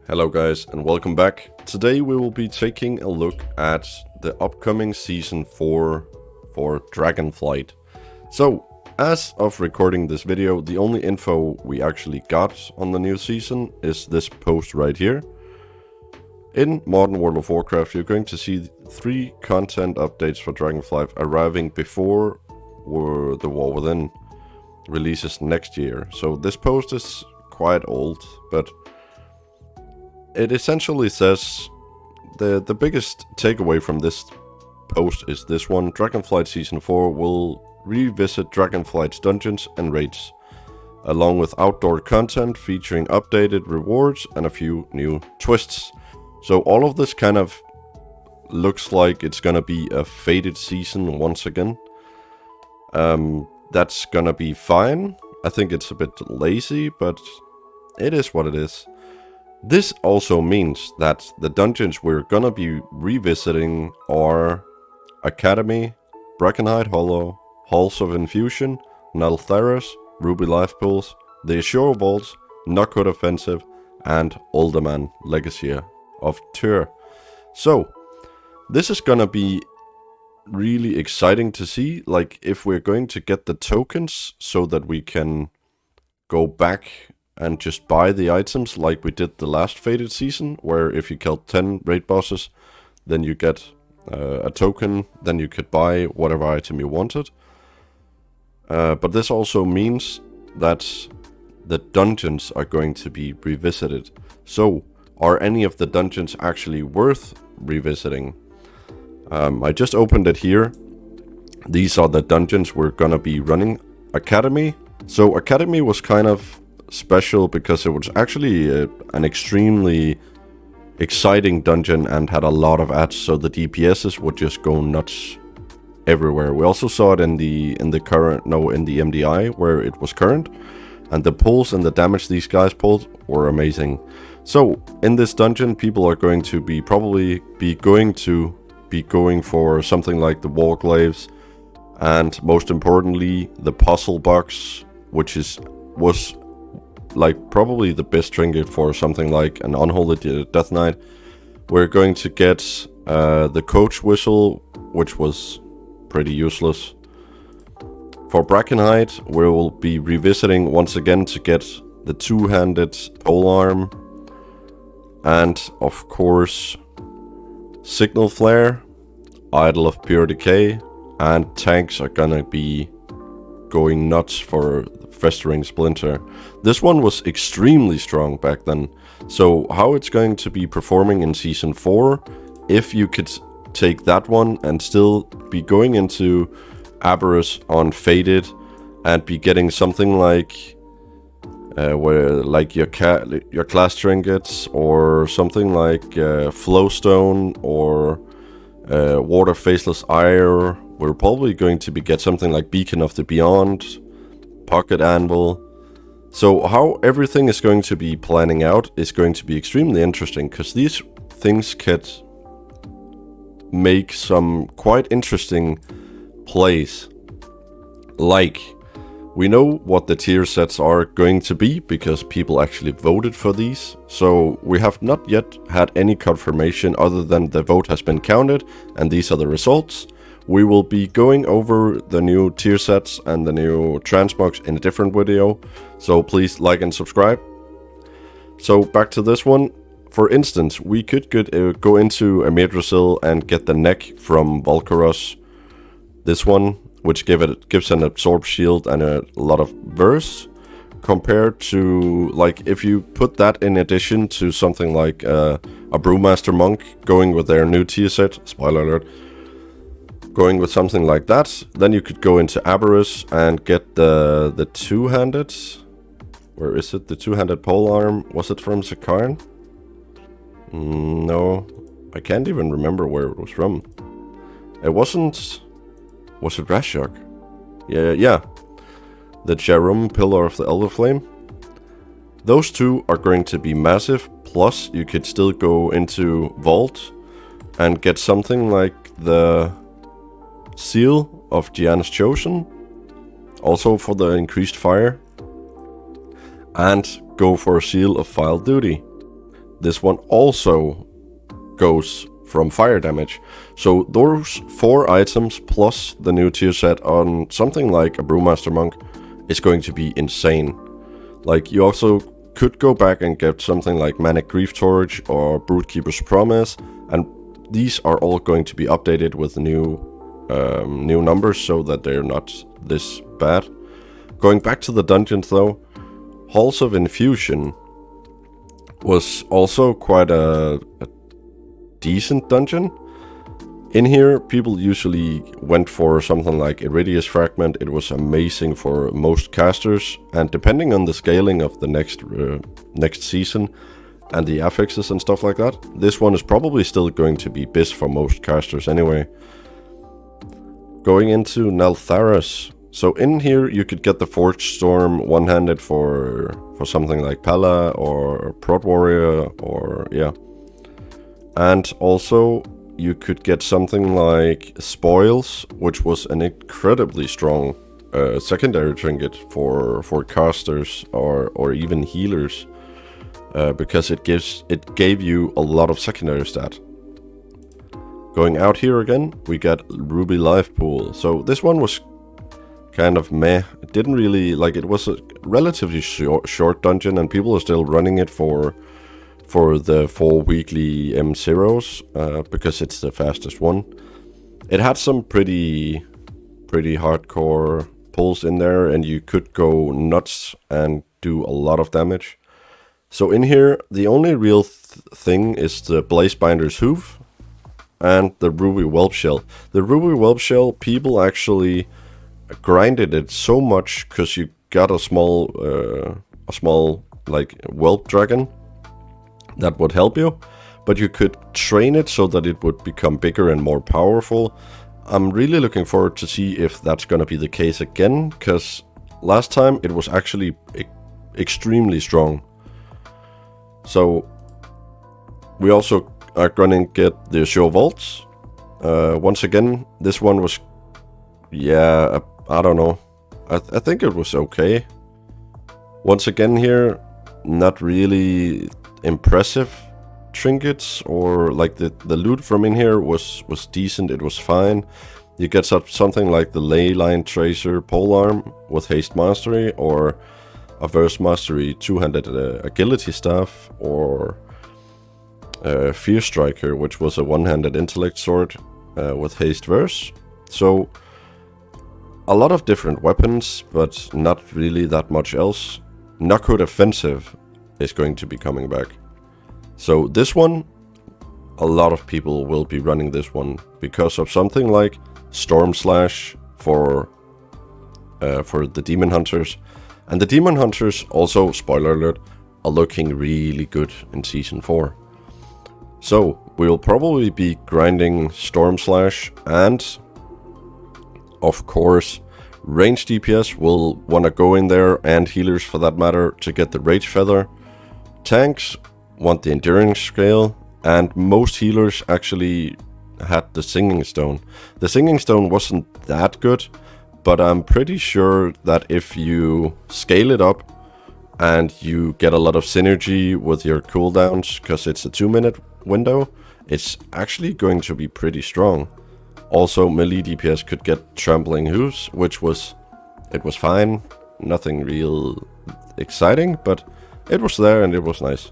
Hello guys and welcome back. Today we will be taking a look at the upcoming Season 4 for Dragonflight. So, as of recording this video, the only info we actually got on the new season is this post right here. In Modern World of Warcraft, you're going to see 3 content updates for Dragonflight arriving before the War Within releases next year. So this post is quite old, but it essentially says the biggest takeaway from this post is this one. Dragonflight Season 4 will revisit Dragonflight's dungeons and raids, along with outdoor content featuring updated rewards and a few new twists. So all of this kind of looks like it's gonna be a faded season once again. That's gonna be fine. I think it's a bit lazy, but it is what it is. This also means that the dungeons we're gonna be revisiting are Academy, Brackenhide Hollow, Halls of Infusion, Naltharis, Ruby Life Pools, the Azure Vaults, Knockwood Offensive, and Uldaman Legacy of Tyr. So, this is gonna be really exciting to see, like if we're going to get the tokens so that we can go back and just buy the items like we did the last faded season, where if you killed 10 raid bosses, then you get a token, then you could buy whatever item you wanted. But this also means that the dungeons are going to be revisited. So, are any of the dungeons actually worth revisiting? I just opened it here. These are the dungeons we're gonna be running. Academy. So Academy was kind of special because it was actually an extremely exciting dungeon and had a lot of ads, so the DPSs would just go nuts everywhere. We also saw it in the MDI where it was current, and the pulls and the damage these guys pulled were amazing. So in this dungeon, people are going to be going for something like the Warglaives, and most importantly the puzzle box, which was like probably the best trinket for something like an Unholy Death Knight. We're going to get the coach whistle, which was pretty useless. For Brackenhide, we will be revisiting once again to get the two-handed polearm, and of course Signal Flare, Idol of Pure Decay, and tanks are gonna be going nuts for Festering Splinter. This one was extremely strong back then. So how it's going to be performing in Season 4, if you could take that one and still be going into Aberrus on Faded and be getting something like your class trinkets, or something like Flowstone or Water Faceless Ire. We're probably going to get something like Beacon of the Beyond, Pocket Anvil. So how everything is going to be planning out is going to be extremely interesting, because these things could make some quite interesting plays. Like, we know what the tier sets are going to be because people actually voted for these. So we have not yet had any confirmation other than the vote has been counted and these are the results. We will be going over the new tier sets and the new transmogs in a different video, so please like and subscribe. So back to this one. For instance, we could go into Amedrasil and get the neck from Volcaros. This one, which gives an absorb shield and a lot of verse, compared to, like, if you put that in addition to something like a Brewmaster Monk going with their new tier set, spoiler alert, going with something like that, then you could go into Aberrus and get the two-handed. Where is it? The two-handed polearm. Was it from Zakarn? No, I can't even remember where it was from. It wasn't. Was it Rashok? Yeah. The Jarum Pillar of the Elder Flame. Those two are going to be massive. Plus, you could still go into Vault and get something like the Seal of Gianna's Chosen, also for the increased fire, and go for a Seal of File Duty. this one also goes from fire damage. So those 4 items plus the new tier set on something like a Brewmaster Monk is going to be insane. Like, you also could go back and get something like Manic Grief Torch or Broodkeeper's Promise, and these are all going to be updated with new numbers so that they're not this bad. Going back to the dungeons though, Halls of Infusion was also quite a decent dungeon. In here, people usually went for something like Iridius Fragment. It was amazing for most casters, and depending on the scaling of the next season and the affixes and stuff like that, this one is probably still going to be BIS for most casters anyway. Going into Neltharis. So in here, you could get the Forged Storm one-handed for something like Pala or Prot Warrior, or yeah. And also, you could get something like Spoils, which was an incredibly strong secondary trinket for casters or even healers, because it gave you a lot of secondary stat. Going out here again, we got Ruby Life Pool. So this one was kind of meh. It didn't really, like, it was a relatively short dungeon, and people are still running it for the 4 weekly M0s, because it's the fastest one. It had some pretty hardcore pulls in there, and you could go nuts and do a lot of damage. So in here, the only real thing is the Blazebinder's Hoof and the Ruby Whelp Shell. The Ruby Whelp Shell, people actually grinded it so much because you got a small like whelp dragon that would help you, but you could train it so that it would become bigger and more powerful. I'm really looking forward to see if that's gonna be the case again, because last time it was actually extremely strong. So we also are gonna get the Azure Vaults. Once again, this one was, yeah, I don't know. I think it was okay. Once again here, not really impressive trinkets, or like the loot from in here was decent. It was fine. You get something like the Leyline Tracer Polearm with Haste Mastery, or a Verse Mastery 2-handed Agility Staff, or Fear Striker, which was a one-handed Intellect Sword with Haste Verse. So a lot of different weapons, but not really that much else. Knockout Offensive is going to be coming back. So this one, a lot of people will be running this one because of something like Storm Slash for the Demon Hunters. And the Demon Hunters, also, spoiler alert, are looking really good in Season 4. So we'll probably be grinding Storm Slash, and of course range DPS will want to go in there, and healers for that matter, to get the Rage Feather. Tanks want the Endurance Scale, and most healers actually had the Singing Stone. The Singing Stone wasn't that good, but I'm pretty sure that if you scale it up and you get a lot of synergy with your cooldowns, because it's a 2-minute window, it's actually going to be pretty strong. Also, melee DPS could get Trampling Hooves, which was fine. Nothing real exciting, but it was there and it was nice.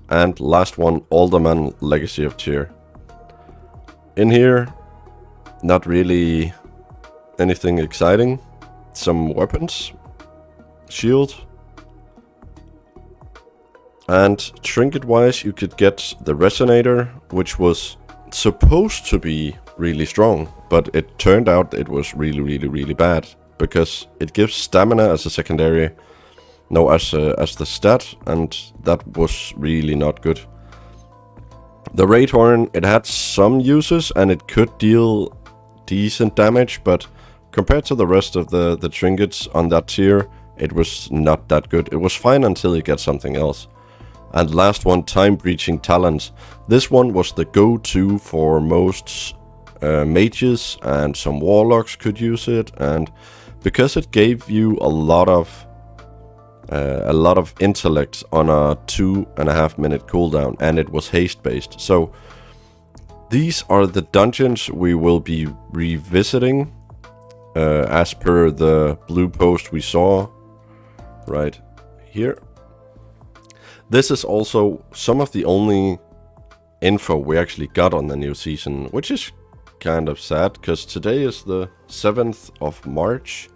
And last one, Alderman Legacy of Tyr. In here, not really anything exciting. Some weapons, shield. And trinket-wise, you could get the Resonator, which was supposed to be really strong, but it turned out it was really bad, because it gives stamina as a secondary, no, as the stat, and that was really not good. The Raid Horn, it had some uses and it could deal decent damage, but compared to the rest of the trinkets on that tier, it was not that good. It was fine until you get something else. And last one, Time Breaching Talons. This one was the go-to for most mages, and some warlocks could use it, and because it gave you a lot of a lot of intellect on a 2.5 minute cooldown, and it was haste based. So these are the dungeons we will be revisiting as per the blue post we saw right here. This is also some of the only info we actually got on the new season, which is kind of sad because today is the 7th of March,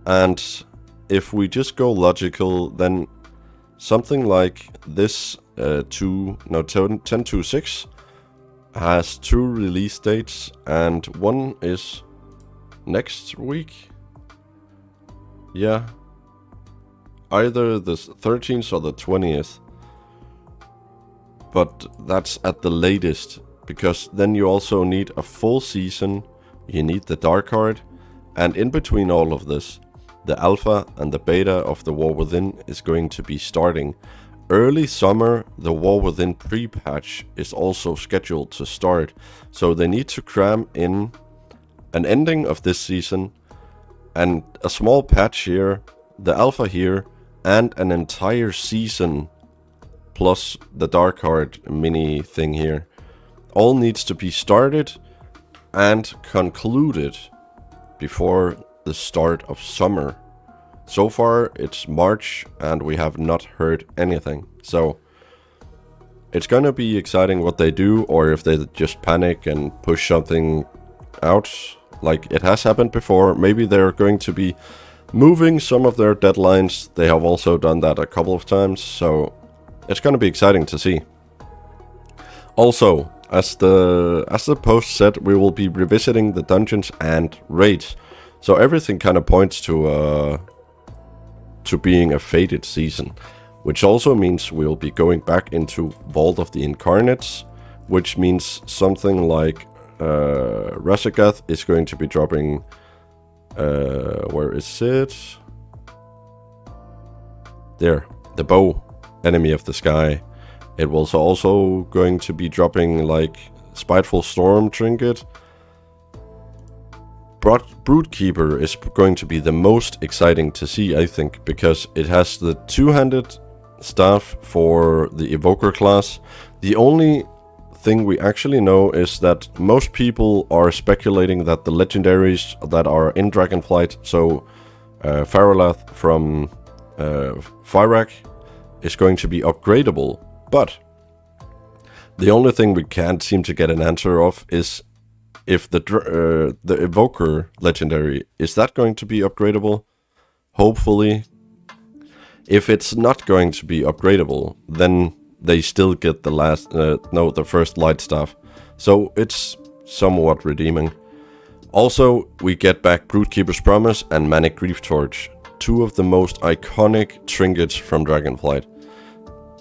and if we just go logical, then something like this 10.26 has 2 release dates, and one is next week. Yeah, either the 13th or the 20th. But that's at the latest, because then you also need a full season, you need the Dark Card, and in between all of this, the alpha and the beta of the War Within is going to be starting. Early summer, the War Within pre-patch is also scheduled to start, so they need to cram in an ending of this season, and a small patch here, the alpha here, and an entire season, plus the Dark Card mini thing here. All needs to be started and concluded before the start of summer. So far it's March and we have not heard anything. So it's gonna be exciting what they do, or if they just panic and push something out like it has happened before. Maybe they're going to be moving some of their deadlines. They have also done that a couple of times, so it's gonna be exciting to see. Also, as the post said, we will be revisiting the dungeons and raids. So everything kind of points to being a fated season, which also means we'll be going back into Vault of the Incarnates, which means something like Rasagath is going to be dropping. Where is it? There, the bow, enemy of the sky. It was also going to be dropping like Spiteful Storm trinket. Broodkeeper is going to be the most exciting to see, I think, because it has the two-handed staff for the Evoker class. The only thing we actually know is that most people are speculating that the legendaries that are in Dragonflight, so Faralath from Fyrak, is going to be upgradable. But the only thing we can't seem to get an answer of is if the Evoker legendary, is that going to be upgradable? Hopefully. If it's not going to be upgradable, then they still get the first light staff. So it's somewhat redeeming. Also, we get back Broodkeeper's Promise and Manic Grief Torch, two of the most iconic trinkets from Dragonflight.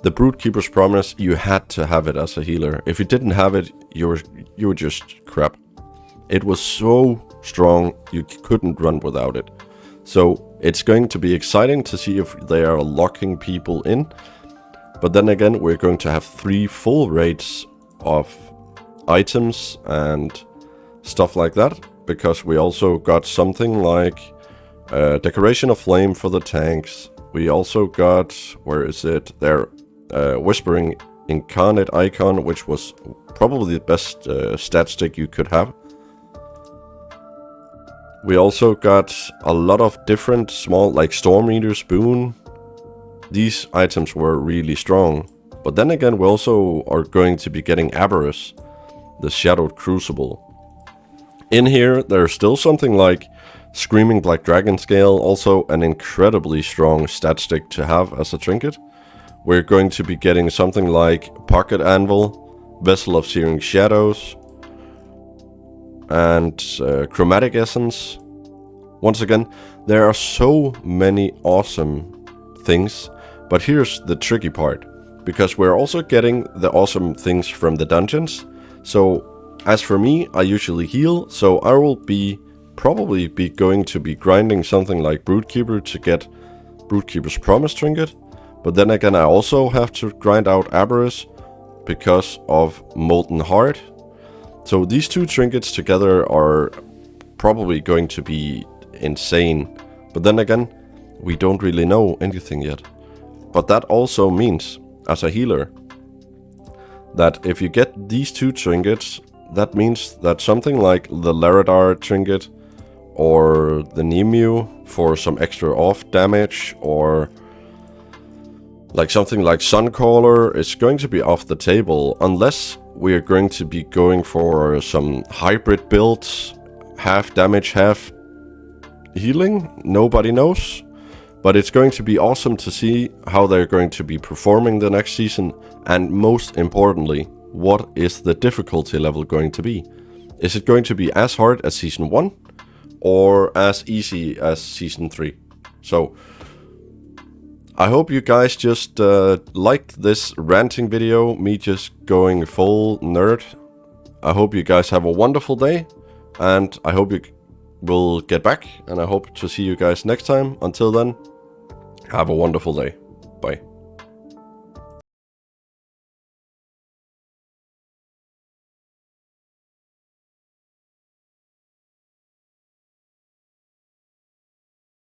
The Broodkeeper's Promise, you had to have it as a healer. If you didn't have it, you were just crap. It was so strong, you couldn't run without it. So it's going to be exciting to see if they are locking people in. But then again, we're going to have 3 full raids of items and stuff like that, because we also got something like Decoration of Flame for the tanks. We also got, where is it? There, Whispering Incarnate Icon, which was probably the best stat stick you could have. We also got a lot of different small, like Storm Eater's Boon. These items were really strong. But then again, we also are going to be getting Aberrus, the Shadowed Crucible. In here, there's still something like Screaming Black Dragon Scale, also an incredibly strong stat stick to have as a trinket. We're going to be getting something like Pocket Anvil, Vessel of Searing Shadows, and Chromatic Essence. Once again, there are so many awesome things, but here's the tricky part, because we're also getting the awesome things from the dungeons. So as for me, I usually heal, so I will probably be going to be grinding something like Broodkeeper to get Broodkeeper's Promise trinket. But then again, I also have to grind out Aberrus because of Molten Heart. So these two trinkets together are probably going to be insane. But then again, We don't really know anything yet. But that also means, as a healer, that if you get these 2 trinkets, that means that something like the Laradar trinket or the Nemu for some extra off damage, or like something like Suncaller is going to be off the table unless we are going to be going for some hybrid builds, half damage, half healing. Nobody knows. But it's going to be awesome to see how they're going to be performing the next season, and most importantly, what is the difficulty level going to be? Is it going to be as hard as Season 1 or as easy as Season 3? So, I hope you guys just liked this ranting video, me just going full nerd. I hope you guys have a wonderful day, and I hope you will get back, and I hope to see you guys next time. Until then, have a wonderful day. Bye.